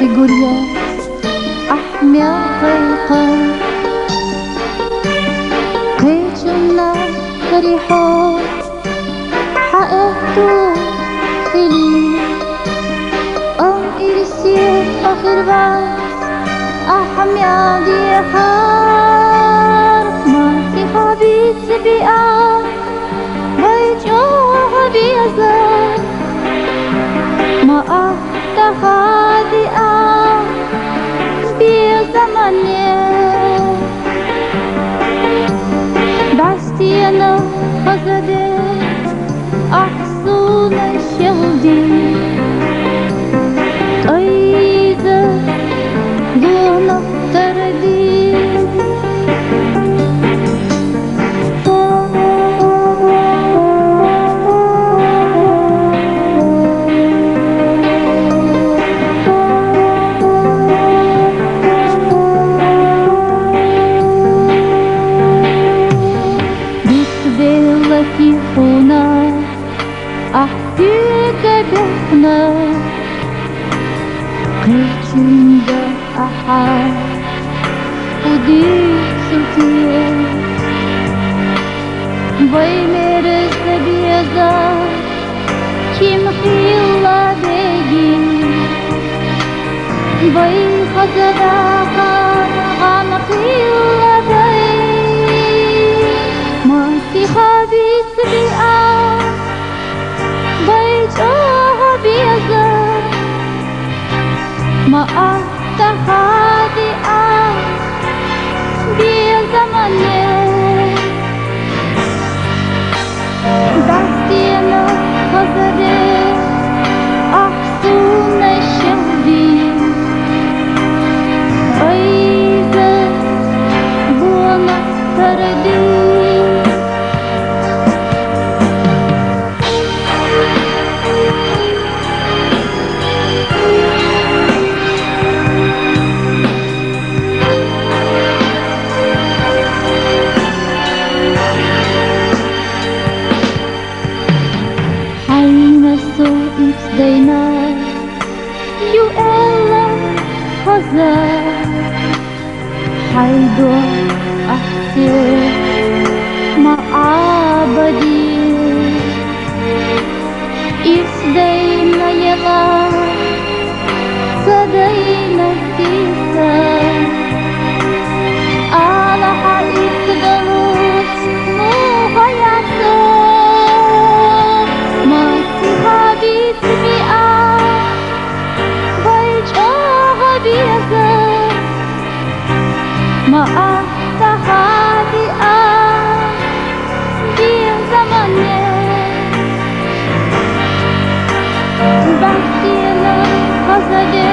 كاتيجوريا أحمر غيقا قيتنا فرحو حققتو إلي إرسي آخر بس أحمر دي حرف ما في حبيب سبيئة بيجوه بيزر ما أحتخاذئة بزمني بعستي أنا خزدي أحصول الشغدي أيضا دون ترديد هنا أحكيك بحنا قلت عند أحد وديك سلطية باي मेरे सबियजा kim khilla degi باي خزدا غان khilla degi ما في خبيث بيئة بيجوها بيزر ما أحتخاذئة بزمني بعدي أنا خزدي أحسن الشهدي أيضا بونا تردي Dayna you ella haza haydo ahsir ma abadi isdayna yala sadayna tisa ala halik darus mu hayatı ma habis ما أحتخاذئة دير زمني بعدي أنا خزدي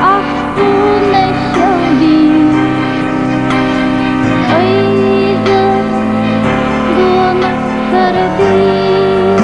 أحسن الشهدي أيضا دون ترديد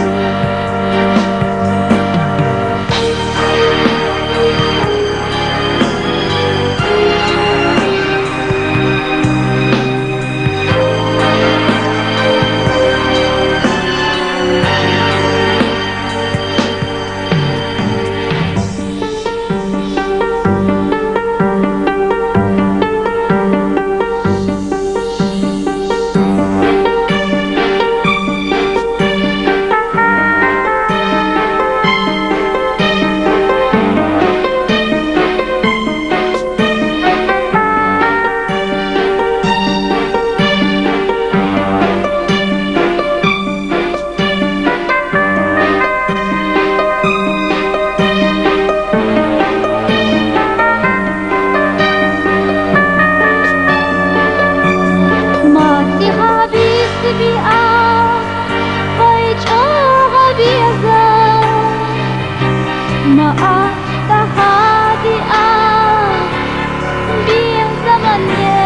ما أحتخاذئة بزمني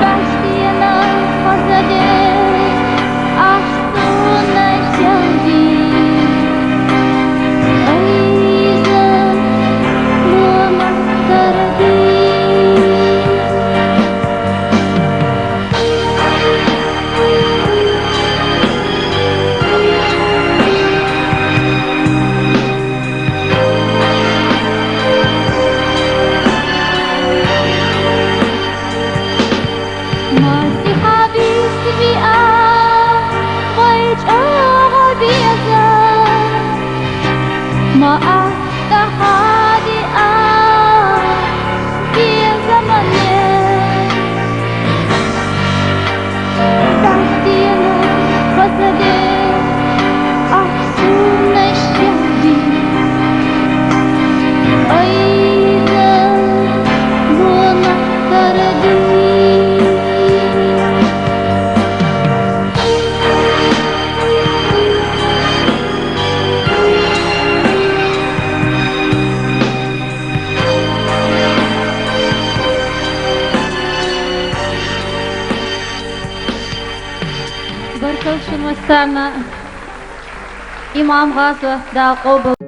بعدي أنا خزدي أحسن الشهدي أيضا دون ترديد Maaf hadi bir zamannya Pastinya hasade ahsuna syahdi Aida bunga terdi Barkal Shumasana Imam Ghazwa Daqob